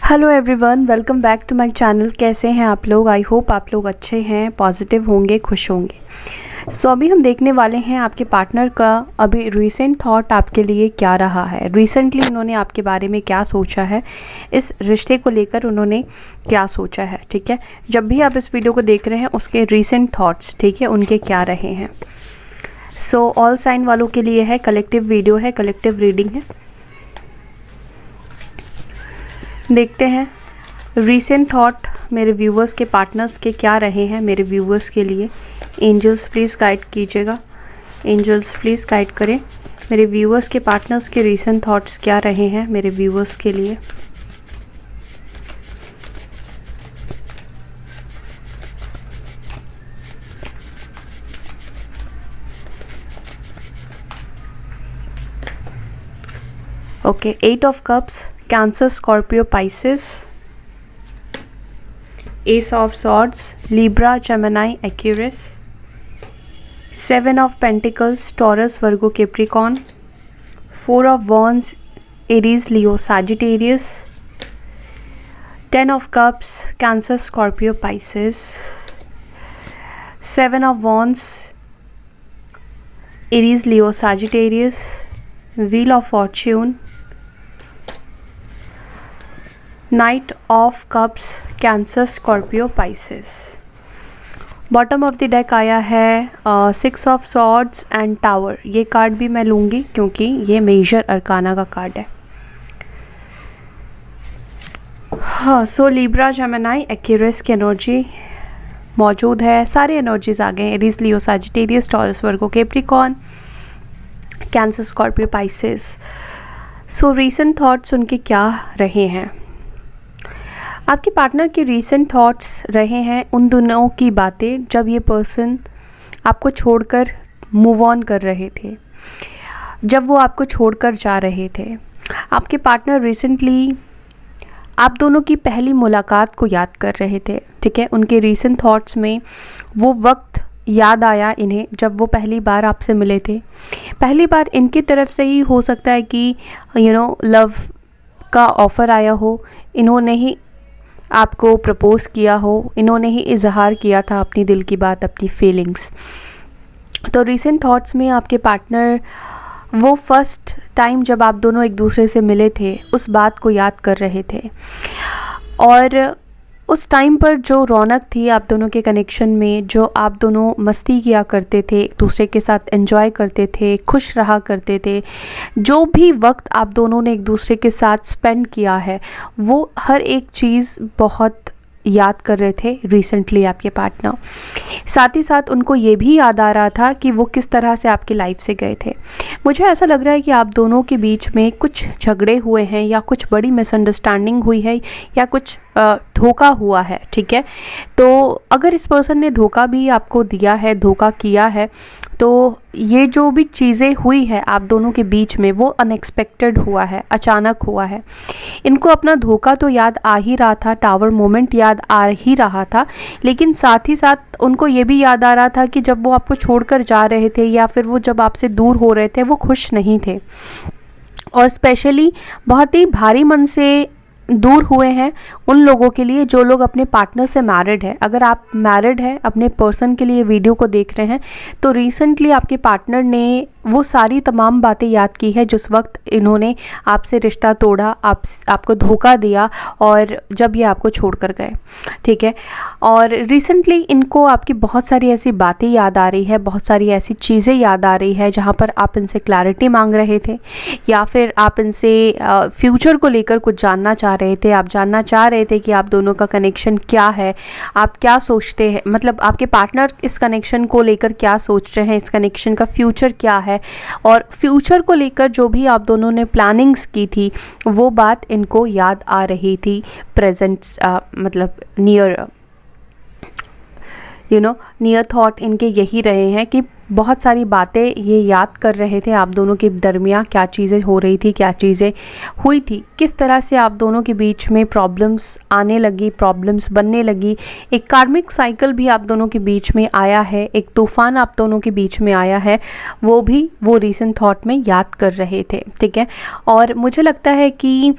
Hello everyone, welcome back to my channel. कैसे हैं आप लोग? आई होप आप लोग अच्छे हैं, पॉजिटिव होंगे, खुश होंगे। सो अभी हम देखने वाले हैं आपके पार्टनर का अभी रिसेंट थॉट आपके लिए क्या रहा है। रिसेंटली उन्होंने आपके बारे में क्या सोचा है, इस रिश्ते को लेकर उन्होंने क्या सोचा है। ठीक है, जब भी आप इस वीडियो को देख रहे हैं उसके रिसेंट थॉट्स, ठीक है, उनके क्या रहे हैं। सो ऑल साइन वालों के लिए है, कलेक्टिव वीडियो है, कलेक्टिव रीडिंग है। देखते हैं रीसेंट थॉट मेरे व्यूवर्स के पार्टनर्स के क्या रहे हैं मेरे व्यूवर्स के लिए। एंजल्स प्लीज़ गाइड कीजिएगा, एंजल्स प्लीज़ गाइड करें मेरे व्यूवर्स के पार्टनर्स के रीसेंट थॉट्स क्या रहे हैं मेरे व्यूवर्स के लिए। Okay, 8 of cups, cancer, Scorpio, Pisces, S of swords, Libra, Gemini, Aquarius, 7 of pentacles, taurus, Virgo, Capricorn, 4 of wands, Aries, Leo, Sagittarius, 10 of cups, cancer, Scorpio, Pisces, 7 of wands, Aries, Leo, Sagittarius, wheel of Fortune, night of cups, cancer, Scorpio, Pisces. Bottom of the deck आया है 6 of swords and tower. ये card भी मैं लूँगी क्योंकि ये major arcana का card है। हाँ, सो लिब्रा, जेमिनी, एक्यूरियस की एनर्जी मौजूद है। सारे एनर्जीज आ गए, एरीज, लियो, Sagittarius, taurus, Virgo, Capricorn, cancer, Scorpio, Pisces. सो रीसेंट थॉट्स उनके क्या रहे हैं? आपके पार्टनर के रीसेंट थॉट्स रहे हैं उन दोनों की बातें जब ये पर्सन आपको छोड़कर मूव ऑन कर रहे थे, जब वो आपको छोड़कर जा रहे थे। आपके पार्टनर रिसेंटली आप दोनों की पहली मुलाकात को याद कर रहे थे। ठीक है, उनके रीसेंट थॉट्स में वो वक्त याद आया इन्हें जब वो पहली बार आपसे मिले थे। पहली बार इनकी तरफ से ही हो सकता है कि लव का ऑफ़र आया हो, इन्होंने ही आपको प्रपोज़ किया हो, इन्होंने ही इजहार किया था अपनी दिल की बात, अपनी फीलिंग्स। तो रीसेंट थॉट्स में आपके पार्टनर वो फर्स्ट टाइम जब आप दोनों एक दूसरे से मिले थे उस बात को याद कर रहे थे, और उस टाइम पर जो रौनक थी आप दोनों के कनेक्शन में, जो आप दोनों मस्ती किया करते थे, एक दूसरे के साथ एंजॉय करते थे, खुश रहा करते थे, जो भी वक्त आप दोनों ने एक दूसरे के साथ स्पेंड किया है, वो हर एक चीज़ बहुत याद कर रहे थे रिसेंटली आपके पार्टनर। साथ ही साथ उनको ये भी याद आ रहा था कि वो किस तरह से आपकी लाइफ से गए थे। मुझे ऐसा लग रहा है कि आप दोनों के बीच में कुछ झगड़े हुए हैं, या कुछ बड़ी मिसअंडरस्टैंडिंग हुई है, या कुछ धोखा हुआ है। ठीक है, तो अगर इस पर्सन ने धोखा भी आपको दिया है, धोखा किया है, तो ये जो भी चीज़ें हुई है आप दोनों के बीच में वो अनएक्सपेक्टेड हुआ है, अचानक हुआ है। इनको अपना धोखा तो याद आ ही रहा था, टावर मोमेंट याद आ ही रहा था, लेकिन साथ ही साथ उनको ये भी याद आ रहा था कि जब वो आपको छोड़कर जा रहे थे, या फिर वो जब आपसे दूर हो रहे थे, वो खुश नहीं थे, और स्पेशली बहुत ही भारी मन से दूर हुए हैं उन लोगों के लिए जो लोग अपने पार्टनर से मैरिड है। अगर आप मैरिड है, अपने पर्सन के लिए वीडियो को देख रहे हैं, तो रिसेंटली आपके पार्टनर ने वो सारी तमाम बातें याद की है जिस वक्त इन्होंने आपसे रिश्ता तोड़ा, आपको धोखा दिया, और जब ये आपको छोड़कर गए। ठीक है, और रिसेंटली इनको आपकी बहुत सारी ऐसी बातें याद आ रही है, बहुत सारी ऐसी चीज़ें याद आ रही है जहाँ पर आप इनसे क्लैरिटी मांग रहे थे, या फिर आप इनसे फ्यूचर को लेकर कुछ जानना चाह रहे थे। आप जानना चाह रहे थे कि आप दोनों का कनेक्शन क्या है, आप क्या सोचते हैं, मतलब आपके पार्टनर इस कनेक्शन को लेकर क्या सोच रहे हैं, इस कनेक्शन का फ्यूचर क्या है, और फ्यूचर को लेकर जो भी आप दोनों ने प्लानिंग्स की थी वो बात इनको याद आ रही थी। प्रेजेंट मतलब नियर थॉट इनके यही रहे हैं कि बहुत सारी बातें ये याद कर रहे थे आप दोनों के दरमियाँ, क्या चीज़ें हो रही थी, क्या चीज़ें हुई थी, किस तरह से आप दोनों के बीच में प्रॉब्लम्स आने लगी, प्रॉब्लम्स बनने लगी। एक कार्मिक साइकिल भी आप दोनों के बीच में आया है, एक तूफ़ान आप दोनों के बीच में आया है, वो भी वो रीसेंट थॉट में याद कर रहे थे। ठीक है, और मुझे लगता है कि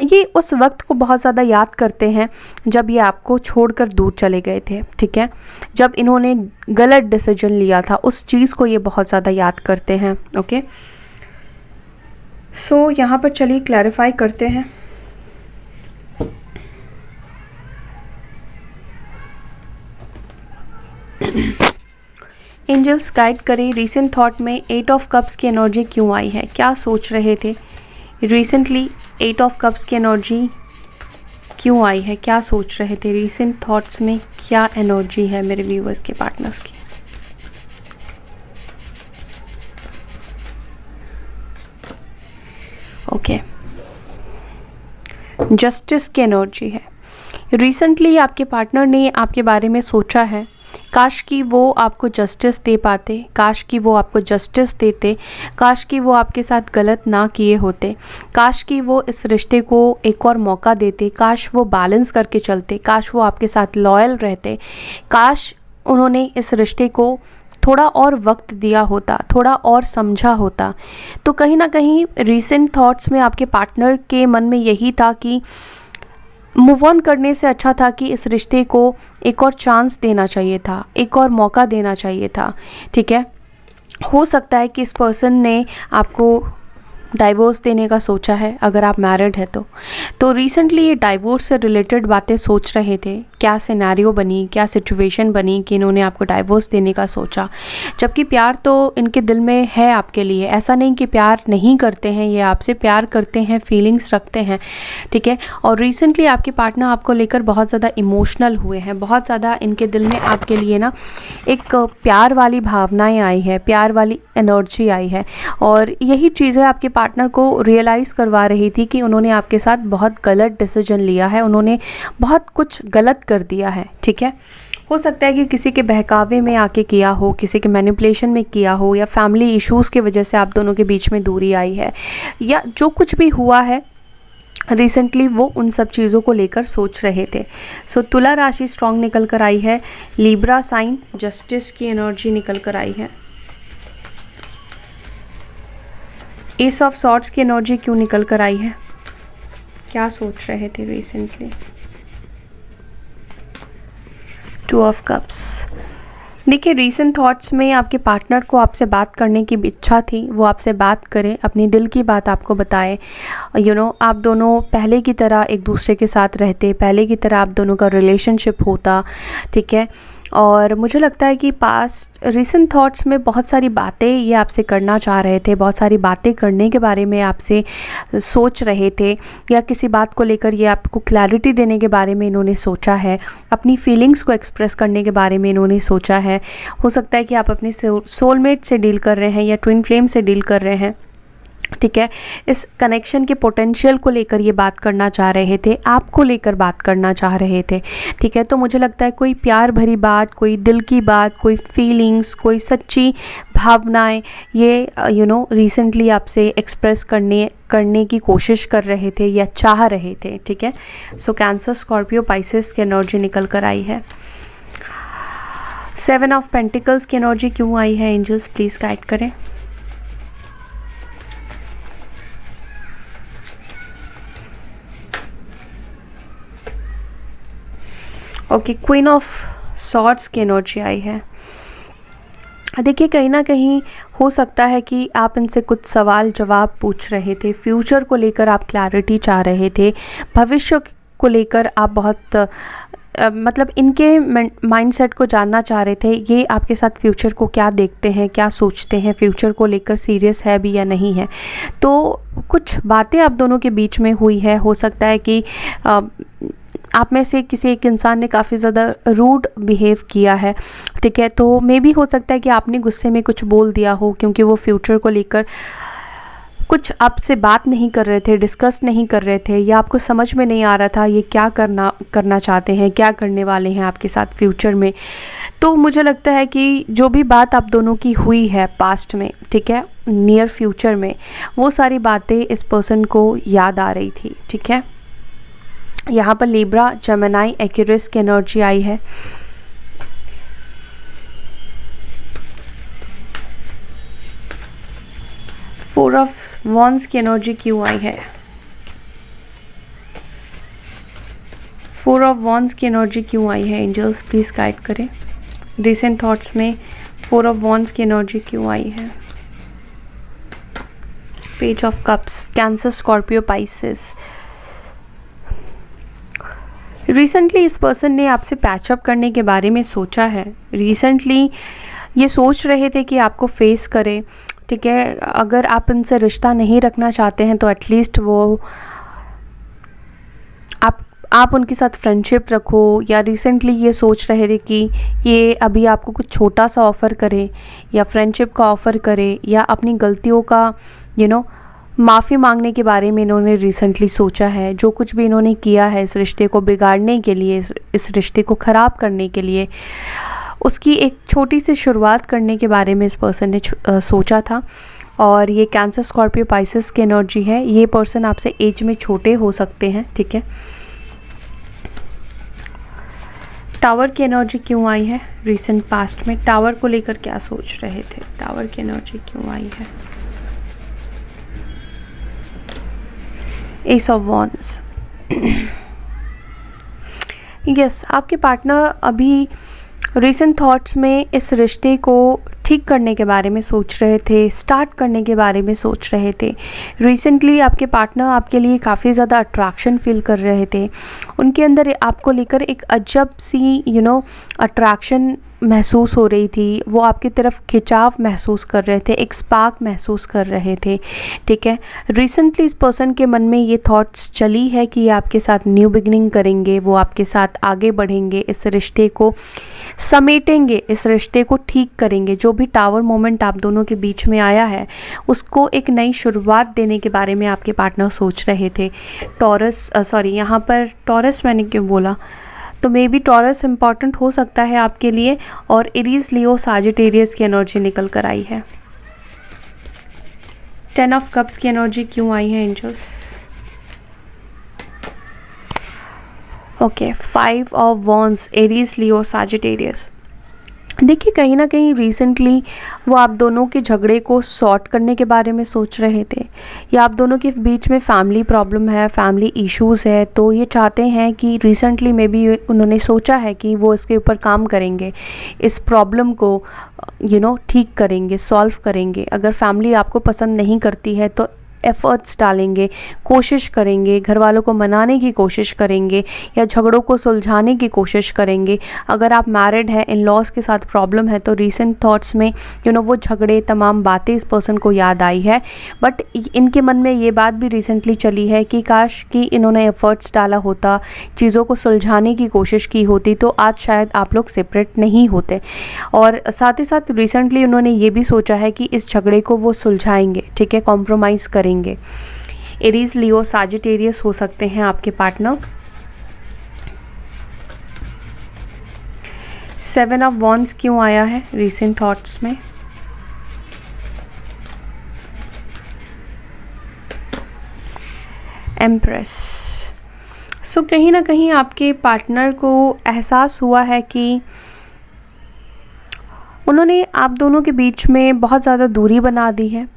ये उस वक्त को बहुत ज़्यादा याद करते हैं जब ये आपको छोड़कर दूर चले गए थे, ठीक है, जब इन्होंने गलत डिसीजन लिया था, उस चीज़ को ये बहुत ज़्यादा याद करते हैं। ओके, सो यहाँ पर चलिए क्लैरिफाई करते हैं। एंजल्स गाइड करें, रीसेंट थॉट में 8 ऑफ कप्स की एनर्जी क्यों आई है, क्या सोच रहे थे रिसेंटली? 8 ऑफ कप्स की एनर्जी क्यों आई है, क्या सोच रहे थे? रीसेंट थॉट्स में क्या एनर्जी है मेरे व्यूअर्स के, पार्टनर्स की? ओके, जस्टिस की एनर्जी है। रिसेंटली आपके पार्टनर ने आपके बारे में सोचा है, काश कि वो आपको जस्टिस दे पाते, काश कि वो आपको जस्टिस देते, काश कि वो आपके साथ गलत ना किए होते, काश कि वो इस रिश्ते को एक और मौका देते, काश वो बैलेंस करके चलते, काश वो आपके साथ लॉयल रहते, काश उन्होंने इस रिश्ते को थोड़ा और वक्त दिया होता, थोड़ा और समझा होता। तो कहीं ना कहीं रीसेंट थॉट्स में आपके पार्टनर के मन में यही था कि मूव ऑन करने से अच्छा था कि इस रिश्ते को एक और चांस देना चाहिए था, एक और मौका देना चाहिए था, ठीक है। हो सकता है कि इस पर्सन ने आपको डाइवोर्स देने का सोचा है, अगर आप मैरिड है तो रिसेंटली ये डाइवोर्स से रिलेटेड बातें सोच रहे थे। क्या सिनेरियो बनी, क्या सिचुएशन बनी कि इन्होंने आपको डाइवोर्स देने का सोचा, जबकि प्यार तो इनके दिल में है आपके लिए। ऐसा नहीं कि प्यार नहीं करते हैं, ये आपसे प्यार करते हैं, फीलिंग्स रखते हैं, ठीक है। और रिसेंटली आपके पार्टनर आपको लेकर बहुत ज़्यादा इमोशनल हुए हैं, बहुत ज़्यादा इनके दिल में आपके लिए ना एक प्यार वाली भावनाएं आई है, प्यार वाली एनर्जी आई है। और यही चीज़ें आपके पार्टनर को रियलाइज़ करवा रही थी कि उन्होंने आपके साथ बहुत गलत डिसीजन लिया है, उन्होंने बहुत कुछ गलत कर दिया है, ठीक है। हो सकता है कि किसी के बहकावे में आके किया हो, किसी के मैनिपुलेशन में किया हो, या फैमिली इश्यूज़ की वजह से आप दोनों के बीच में दूरी आई है, या जो कुछ भी हुआ है रिसेंटली वो उन सब चीज़ों को लेकर सोच रहे थे। सो तुला राशि स्ट्रॉन्ग निकल कर आई है, लिब्रा साइन जस्टिस की एनर्जी निकल कर आई है, एस ऑफ सॉर्ड्स की एनर्जी क्यों निकल कर आई है, क्या सोच रहे थे रिसेंटली, टू ऑफ कप्स। देखिए, रीसेंट थॉट्स में आपके पार्टनर को आपसे बात करने की इच्छा थी, वो आपसे बात करे, अपनी दिल की बात आपको बताए। आप दोनों पहले की तरह एक दूसरे के साथ रहते, पहले की तरह आप दोनों का रिलेशनशिप होता, ठीक है। और मुझे लगता है कि पास्ट रीसेंट थॉट्स में बहुत सारी बातें ये आपसे करना चाह रहे थे, बहुत सारी बातें करने के बारे में आपसे सोच रहे थे, या किसी बात को लेकर ये आपको क्लैरिटी देने के बारे में इन्होंने सोचा है, अपनी फीलिंग्स को एक्सप्रेस करने के बारे में इन्होंने सोचा है। हो सकता है कि आप अपने सोलमेट से डील कर रहे हैं या ट्विन फ्लेम से डील कर रहे हैं, ठीक है। इस कनेक्शन के पोटेंशियल को लेकर ये बात करना चाह रहे थे, आपको लेकर बात करना चाह रहे थे, ठीक है। तो मुझे लगता है कोई प्यार भरी बात, कोई दिल की बात, कोई फीलिंग्स, कोई सच्ची भावनाएं ये रिसेंटली आपसे एक्सप्रेस करने की कोशिश कर रहे थे या चाह रहे थे, ठीक है। सो कैंसर, स्कॉर्पियो, पाइसेस की एनर्जी निकल कर आई है। 7 ऑफ पेंटिकल्स की एनर्जी क्यों आई है, एंजल्स प्लीज़ गाइड करें। ओके, क्वीन ऑफ सॉर्ड्स की एनर्जी आई है। देखिए, कहीं ना कहीं हो सकता है कि आप इनसे कुछ सवाल जवाब पूछ रहे थे, फ्यूचर को लेकर आप क्लैरिटी चाह रहे थे, भविष्य को लेकर आप बहुत मतलब इनके माइंडसेट को जानना चाह रहे थे। ये आपके साथ फ्यूचर को क्या देखते हैं, क्या सोचते हैं, फ्यूचर को लेकर सीरियस है भी या नहीं है। तो कुछ बातें आप दोनों के बीच में हुई है। हो सकता है कि आप में से किसी एक इंसान ने काफ़ी ज़्यादा रूड बिहेव किया है, ठीक है। तो मे भी हो सकता है कि आपने गुस्से में कुछ बोल दिया हो, क्योंकि वो फ्यूचर को लेकर कुछ आपसे बात नहीं कर रहे थे, डिस्कस नहीं कर रहे थे, या आपको समझ में नहीं आ रहा था ये क्या करना चाहते हैं, क्या करने वाले हैं आपके साथ फ्यूचर में। तो मुझे लगता है कि जो भी बात आप दोनों की हुई है पास्ट में, ठीक है, नियर फ्यूचर में, वो सारी बातें इस पर्सन को याद आ रही थी, ठीक है। यहाँ पर लिब्रा, जेमिनी, एक्यूरियस की एनर्जी आई है। फोर ऑफ वॉन्ड्स की एनर्जी क्यों आई है, 4 ऑफ वॉन्ड्स की एनर्जी क्यों आई है एंजल्स, प्लीज़ गाइड करें। रिसेंट थॉट्स में 4 ऑफ वॉन्ड्स की एनर्जी क्यों आई है। Page of cups, cancer, Scorpio, Pisces. Recently इस पर्सन ने आपसे पैचअप करने के बारे में सोचा है। रिसेंटली ये सोच रहे थे कि आपको फेस करें, ठीक है। अगर आप उनसे रिश्ता नहीं रखना चाहते हैं तो एटलीस्ट वो आप उनके साथ फ्रेंडशिप रखो, या रिसेंटली ये सोच रहे थे कि ये अभी आपको कुछ छोटा सा ऑफ़र करे, या फ्रेंडशिप का ऑफ़र करे, या अपनी गलतियों का माफ़ी मांगने के बारे में इन्होंने रिसेंटली सोचा है। जो कुछ भी इन्होंने किया है इस रिश्ते को बिगाड़ने के लिए, इस रिश्ते को ख़राब करने के लिए, उसकी एक छोटी सी शुरुआत करने के बारे में इस पर्सन ने सोचा था। और ये कैंसर, स्कॉर्पियो, पाइसेस की एनर्जी है। ये पर्सन आपसे एज में छोटे हो सकते हैं, ठीक है। टावर की एनर्जी क्यों आई है रिसेंट पास्ट में, टावर को लेकर क्या सोच रहे थे, टावर की एनर्जी क्यों आई है। S of wands. यस, आपके पार्टनर अभी रिसेंट थॉट्स में इस रिश्ते को ठीक करने के बारे में सोच रहे थे, स्टार्ट करने के बारे में सोच रहे थे। रिसेंटली आपके पार्टनर आपके लिए काफ़ी ज़्यादा अट्रैक्शन फील कर रहे थे। उनके अंदर आपको लेकर एक अजब सी अट्रैक्शन महसूस हो रही थी। वो आपकी तरफ खिंचाव महसूस कर रहे थे, एक स्पार्क महसूस कर रहे थे, ठीक है। रिसेंटली इस पर्सन के मन में ये थॉट्स चली है कि ये आपके साथ न्यू बिगनिंग करेंगे, वो आपके साथ आगे बढ़ेंगे, इस रिश्ते को समेटेंगे, इस रिश्ते को ठीक करेंगे। जो भी टावर मोमेंट आप दोनों के बीच में आया है उसको एक नई शुरुआत देने के बारे में आपके पार्टनर सोच रहे थे। यहाँ पर टॉरस मैंने क्यों बोला, तो मे बी टॉरस इम्पॉर्टेंट हो सकता है आपके लिए। और एरीज, लियो, साजिटेरियस की एनर्जी निकल कर आई है। 10 ऑफ कप्स की एनर्जी क्यों आई है angels. Okay, 5 of wands, Aries, Leo, Sagittarius. देखिए, कहीं ना कहीं रिसेंटली वो आप दोनों के झगड़े को सॉर्ट करने के बारे में सोच रहे थे, या आप दोनों के बीच में फैमिली प्रॉब्लम है, फैमिली इश्यूज़ है, तो ये चाहते हैं कि रिसेंटली में भी उन्होंने सोचा है कि वो इसके ऊपर काम करेंगे, इस प्रॉब्लम को ठीक करेंगे, सॉल्व करेंगे। अगर फैमिली आपको पसंद नहीं करती है तो एफ़र्ट्स डालेंगे, कोशिश करेंगे, घर वालों को मनाने की कोशिश करेंगे, या झगड़ों को सुलझाने की कोशिश करेंगे। अगर आप मैरिड है, इन लॉज के साथ प्रॉब्लम है, तो रीसेंट थॉट्स में वो झगड़े, तमाम बातें इस पर्सन को याद आई है। बट इनके मन में ये बात भी रिसेंटली चली है कि काश कि इन्होंने एफ़र्ट्स डाला होता, चीज़ों को सुलझाने की कोशिश की होती, तो आज शायद आप लोग सेपरेट नहीं होते। और साथ ही साथ रिसेंटली उन्होंने ये भी सोचा है कि इस झगड़े को वो सुलझाएंगे, ठीक है, कॉम्प्रोमाइज़ करेंगे। एरीज, लियो, साजिटेरियस हो सकते हैं आपके पार्टनर। 7 ऑफ वॉन्ड्स क्यों आया है रिसेंट थॉट्स में। एम्प्रेस। सो कहीं ना कहीं आपके पार्टनर को एहसास हुआ है कि उन्होंने आप दोनों के बीच में बहुत ज़्यादा दूरी बना दी है।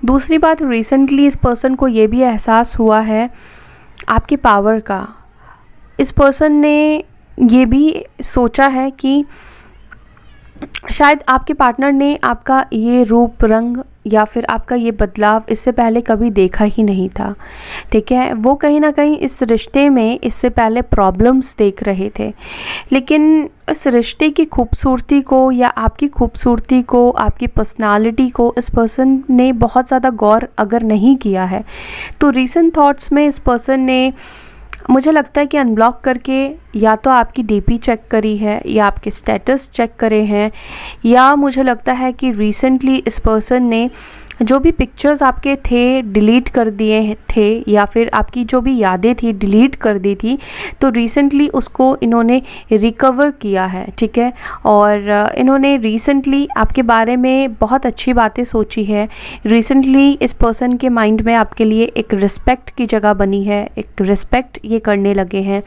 दूसरी बात, रिसेंटली इस पर्सन को ये भी एहसास हुआ है आपके पावर का। इस पर्सन ने ये भी सोचा है कि शायद आपके पार्टनर ने आपका ये रूप रंग या फिर आपका ये बदलाव इससे पहले कभी देखा ही नहीं था, ठीक है। वो कहीं ना कहीं इस रिश्ते में इससे पहले प्रॉब्लम्स देख रहे थे, लेकिन इस रिश्ते की खूबसूरती को या आपकी खूबसूरती को, आपकी पर्सनालिटी को इस पर्सन ने बहुत ज़्यादा गौर अगर नहीं किया है, तो रीसेंट थॉट्स में इस पर्सन ने, मुझे लगता है कि अनब्लॉक करके या तो आपकी डीपी चेक करी है, या आपके स्टेटस चेक करे हैं, या मुझे लगता है कि रिसेंटली इस पर्सन ने जो भी पिक्चर्स आपके थे डिलीट कर दिए थे, या फिर आपकी जो भी यादें थी डिलीट कर दी थी, तो रिसेंटली उसको इन्होंने रिकवर किया है, ठीक है। और इन्होंने रिसेंटली आपके बारे में बहुत अच्छी बातें सोची है। रिसेंटली इस पर्सन के माइंड में आपके लिए एक रिस्पेक्ट की जगह बनी है, एक रिस्पेक्ट ये करने लगे हैं,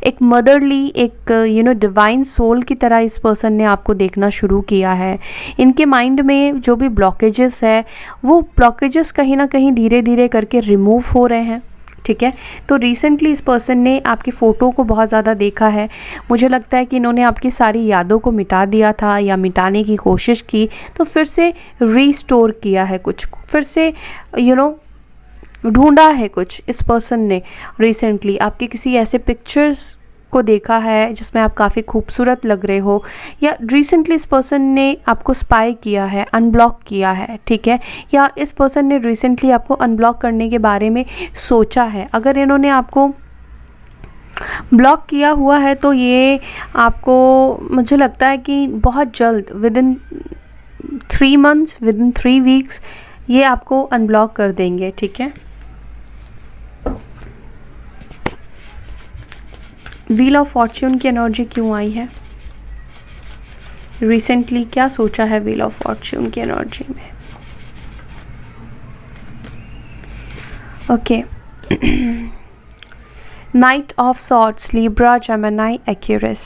एक मदरली, एक डिवाइन सोल की तरह इस पर्सन ने आपको देखना शुरू किया है। इनके माइंड में जो भी ब्लॉकेजेस है, वो ब्लॉकेजेस कहीं ना कहीं धीरे धीरे करके रिमूव हो रहे हैं, ठीक है। तो रिसेंटली इस पर्सन ने आपकी फ़ोटो को बहुत ज़्यादा देखा है। मुझे लगता है कि इन्होंने आपकी सारी यादों को मिटा दिया था या मिटाने की कोशिश की, तो फिर से रीस्टोर किया है कुछ, फिर से ढूंढा है कुछ। इस पर्सन ने रिसेंटली आपके किसी ऐसे पिक्चर्स को देखा है जिसमें आप काफ़ी खूबसूरत लग रहे हो, या रिसेंटली इस पर्सन ने आपको स्पाई किया है, अनब्लॉक किया है, ठीक है। या इस पर्सन ने रिसेंटली आपको अनब्लॉक करने के बारे में सोचा है। अगर इन्होंने आपको ब्लॉक किया हुआ है तो ये आपको, मुझे लगता है कि बहुत जल्द, within 3 months, within 3 weeks ये आपको अनब्लॉक कर देंगे, ठीक है। व्हील ऑफ फॉर्च्यून की एनर्जी क्यों आई है? रिसेंटली क्या सोचा है व्हील ऑफ फॉर्च्यून की एनर्जी में? Okay, knight of swords, Libra, Gemini, Aquarius.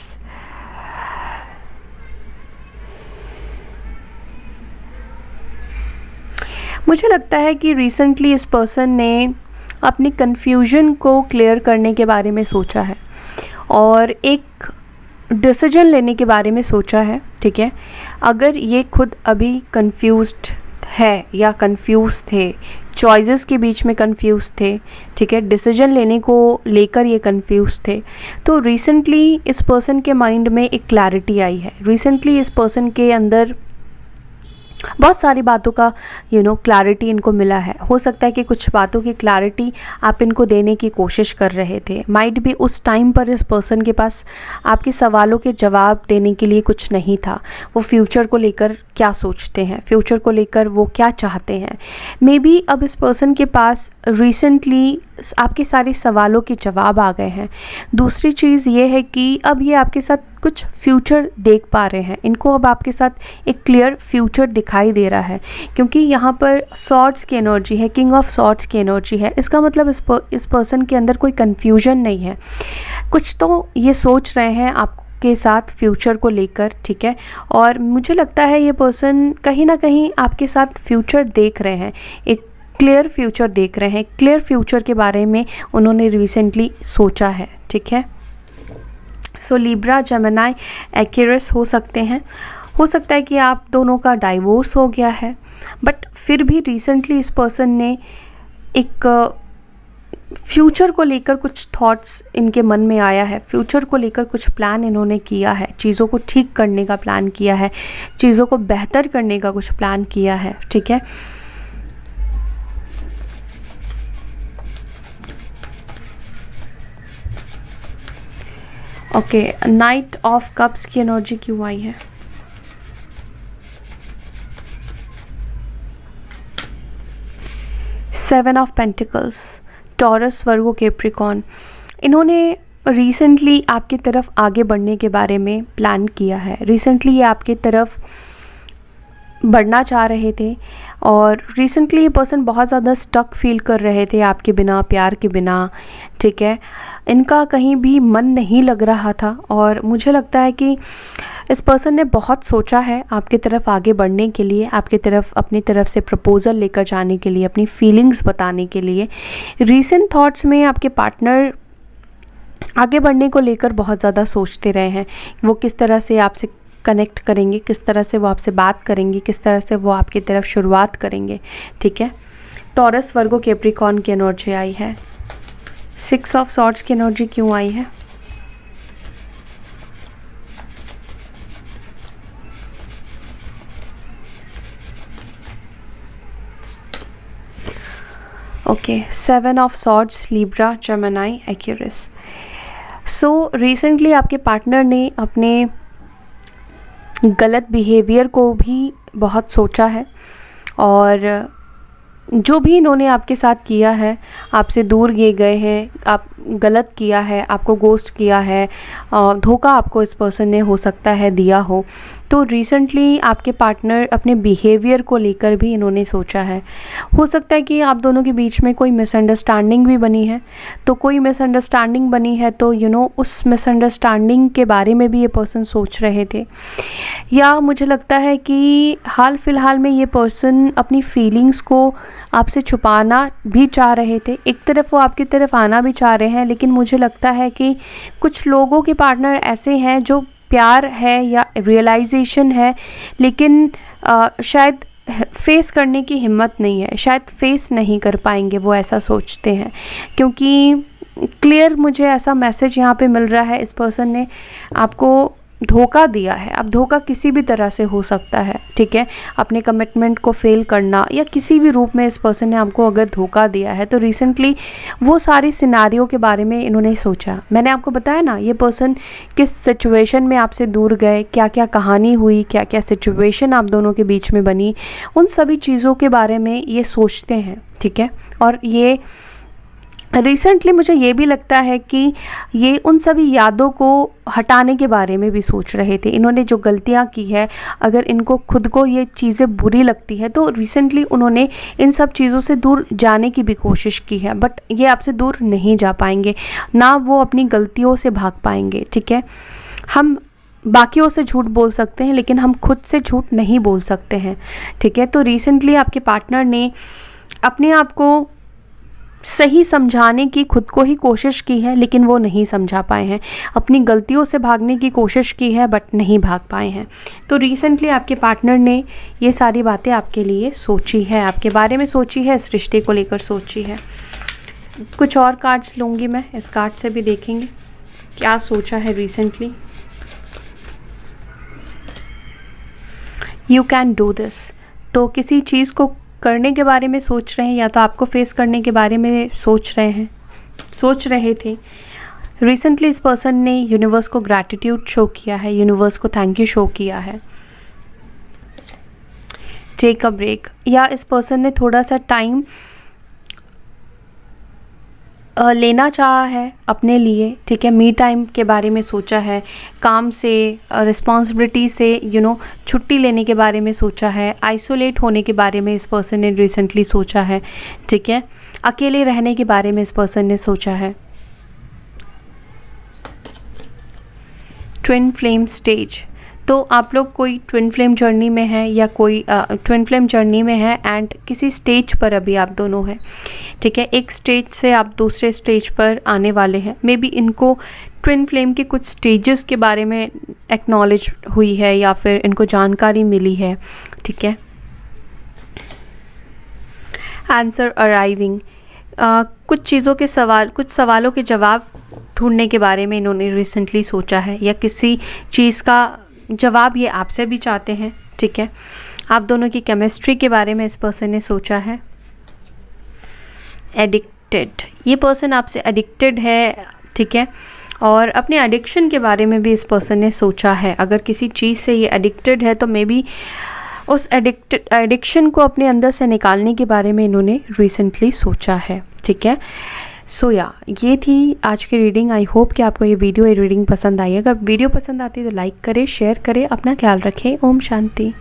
मुझे लगता है कि रिसेंटली इस पर्सन ने अपनी कन्फ्यूजन को क्लियर करने के बारे में सोचा है और एक डिसीजन लेने के बारे में सोचा है, ठीक है। अगर ये खुद अभी कंफ्यूज्ड है या कंफ्यूज थे, चॉइसेस के बीच में कंफ्यूज थे, ठीक है, डिसीजन लेने को लेकर ये कंफ्यूज थे, तो रिसेंटली इस पर्सन के माइंड में एक क्लैरिटी आई है। रिसेंटली इस पर्सन के अंदर बहुत सारी बातों का क्लैरिटी इनको मिला है। हो सकता है कि कुछ बातों की क्लैरिटी आप इनको देने की कोशिश कर रहे थे। माइट भी उस टाइम पर इस पर्सन के पास आपके सवालों के जवाब देने के लिए कुछ नहीं था। वो फ्यूचर को लेकर क्या सोचते हैं, फ्यूचर को लेकर वो क्या चाहते हैं, मे बी अब इस पर्सन के पास रिसेंटली आपके सारे सवालों के जवाब आ गए हैं। दूसरी चीज़ ये है कि अब ये आपके साथ कुछ फ्यूचर देख पा रहे हैं। इनको अब आपके साथ एक क्लियर फ्यूचर दिखाई दे रहा है, क्योंकि यहाँ पर सॉर्ड्स की एनर्जी है, किंग ऑफ सॉर्ड्स की एनर्जी है। इसका मतलब इस पर्सन के अंदर कोई कन्फ्यूजन नहीं है, कुछ तो ये सोच रहे हैं आपके साथ फ्यूचर को लेकर, ठीक है। और मुझे लगता है ये पर्सन कहीं ना कहीं आपके साथ फ्यूचर देख रहे हैं, एक क्लियर फ्यूचर देख रहे हैं। क्लियर फ्यूचर के बारे में उन्होंने रिसेंटली सोचा है, ठीक है। सो लिब्रा, जेमिनी, एक्यूरिस हो सकते हैं। हो सकता है कि आप दोनों का डाइवोर्स हो गया है, बट फिर भी रिसेंटली इस पर्सन ने एक फ्यूचर को लेकर कुछ थॉट्स इनके मन में आया है। फ्यूचर को लेकर कुछ प्लान इन्होंने किया है, चीज़ों को ठीक करने का प्लान किया है, चीज़ों को बेहतर करने का कुछ प्लान किया है, ठीक है। ओके, नाइट ऑफ कप्स की एनर्जी क्यों आई है? Seven of pentacles, taurus, Virgo, Capricorn. इन्होंने रिसेंटली आपकी तरफ आगे बढ़ने के बारे में प्लान किया है। रिसेंटली ये आपकी तरफ बढ़ना चाह रहे थे और रिसेंटली ये पर्सन बहुत ज़्यादा स्टक फील कर रहे थे आपके बिना, प्यार के बिना, ठीक है। इनका कहीं भी मन नहीं लग रहा था और मुझे लगता है कि इस पर्सन ने बहुत सोचा है आपकी तरफ आगे बढ़ने के लिए, आपकी तरफ अपनी तरफ से प्रपोज़ल लेकर जाने के लिए, अपनी फीलिंग्स बताने के लिए। रीसेंट थॉट्स में आपके पार्टनर आगे बढ़ने को लेकर बहुत ज़्यादा सोचते रहे हैं। वो किस तरह से आपसे कनेक्ट करेंगे, किस तरह से वो आपसे बात करेंगे, किस तरह से वो आपकी तरफ शुरुआत करेंगे, ठीक है। टॉरस, वर्गो, कैप्रिकॉर्न की एनर्जी आई है। 6 ऑफ सॉर्ड्स की एनर्जी क्यों आई है? Okay, 7 of swords, Libra, Gemini, Aquarius. So recently आपके पार्टनर ने अपने गलत बिहेवियर को भी बहुत सोचा है और जो भी इन्होंने आपके साथ किया है, आपसे दूर गए हैं, आप गलत किया है, आपको गोस्ट किया है, धोखा आपको इस पर्सन ने हो सकता है दिया हो, तो रिसेंटली आपके पार्टनर अपने बिहेवियर को लेकर भी इन्होंने सोचा है। हो सकता है कि आप दोनों के बीच में कोई मिसअंडरस्टैंडिंग भी बनी है, तो कोई मिसअंडरस्टैंडिंग बनी है तो उस मिसअंडरस्टैंडिंग के बारे में भी ये पर्सन सोच रहे थे। या मुझे लगता है कि हाल फिलहाल में ये पर्सन अपनी फीलिंग्स को आपसे छुपाना भी चाह रहे थे, एक तरफ वो आपकी तरफ आना भी चाह रहे हैं, लेकिन मुझे लगता है कि कुछ लोगों के पार्टनर ऐसे हैं जो प्यार है या रियलाइजेशन है, लेकिन शायद फेस करने की हिम्मत नहीं है, शायद फेस नहीं कर पाएंगे, वो ऐसा सोचते हैं। क्योंकि क्लियर मुझे ऐसा मैसेज यहाँ पे मिल रहा है, इस पर्सन ने आपको धोखा दिया है। अब धोखा किसी भी तरह से हो सकता है, ठीक है, अपने कमिटमेंट को फेल करना या किसी भी रूप में इस पर्सन ने आपको अगर धोखा दिया है, तो रिसेंटली वो सारी सिनारियों के बारे में इन्होंने सोचा। मैंने आपको बताया ना, ये पर्सन किस सिचुएशन में आपसे दूर गए, क्या क्या कहानी हुई, क्या क्या सिचुएशन आप दोनों के बीच में बनी, उन सभी चीज़ों के बारे में ये सोचते हैं, ठीक है। और ये रिसेंटली मुझे ये भी लगता है कि ये उन सभी यादों को हटाने के बारे में भी सोच रहे थे। इन्होंने जो गलतियां की है, अगर इनको खुद को ये चीज़ें बुरी लगती है, तो रिसेंटली उन्होंने इन सब चीज़ों से दूर जाने की भी कोशिश की है, बट ये आपसे दूर नहीं जा पाएंगे, ना वो अपनी गलतियों से भाग पाएंगे, ठीक है। हम बाकियों से झूठ बोल सकते हैं, लेकिन हम खुद से झूठ नहीं बोल सकते हैं, ठीक है। तो रिसेंटली आपके पार्टनर ने अपने आप को सही समझाने की खुद को ही कोशिश की है, लेकिन वो नहीं समझा पाए हैं। अपनी गलतियों से भागने की कोशिश की है, बट नहीं भाग पाए हैं। तो रिसेंटली आपके पार्टनर ने ये सारी बातें आपके लिए सोची है, आपके बारे में सोची है, इस रिश्ते को लेकर सोची है। कुछ और कार्ड्स लूँगी मैं, इस कार्ड से भी देखेंगे क्या सोचा है recently. You can do this. तो किसी चीज़ को करने के बारे में सोच रहे हैं, या तो आपको फेस करने के बारे में सोच रहे थे। रिसेंटली इस पर्सन ने यूनिवर्स को ग्रैटिट्यूड शो किया है, यूनिवर्स को थैंक यू शो किया है। टेक अ ब्रेक, या इस पर्सन ने थोड़ा सा टाइम लेना चाहा है अपने लिए, ठीक है। मी टाइम के बारे में सोचा है, काम से, रिस्पॉन्सिबिलिटी से छुट्टी लेने के बारे में सोचा है, आइसोलेट होने के बारे में इस पर्सन ने रिसेंटली सोचा है, ठीक है। अकेले रहने के बारे में इस पर्सन ने सोचा है। ट्विन फ्लेम स्टेज, तो आप लोग कोई ट्विन फ्लेम जर्नी में है, या कोई ट्विन फ्लेम जर्नी में है एंड किसी स्टेज पर अभी आप दोनों हैं, ठीक है। एक स्टेज से आप दूसरे स्टेज पर आने वाले हैं। मे बी इनको ट्विन फ्लेम के कुछ स्टेजेस के बारे में एक्नॉलेज हुई है, या फिर इनको जानकारी मिली है, ठीक है। आंसर अराइविंग, कुछ चीज़ों के कुछ सवालों के जवाब ढूंढने के बारे में इन्होंने रिसेंटली सोचा है, या किसी चीज़ का जवाब ये आपसे भी चाहते हैं, ठीक है। आप दोनों की केमिस्ट्री के बारे में इस पर्सन ने सोचा है। एडिक्टेड, ये पर्सन आपसे एडिक्टेड है, ठीक है, और अपने एडिक्शन के बारे में भी इस पर्सन ने सोचा है। अगर किसी चीज़ से ये एडिक्टेड है, तो मे बी उस एडिक्शन को अपने अंदर से निकालने के बारे में इन्होंने रिसेंटली सोचा है, ठीक है। सो ये थी आज की रीडिंग। आई होप कि आपको ये रीडिंग पसंद आई। अगर वीडियो पसंद आती है तो लाइक करें, शेयर करें, अपना ख्याल रखें। ओम शांति।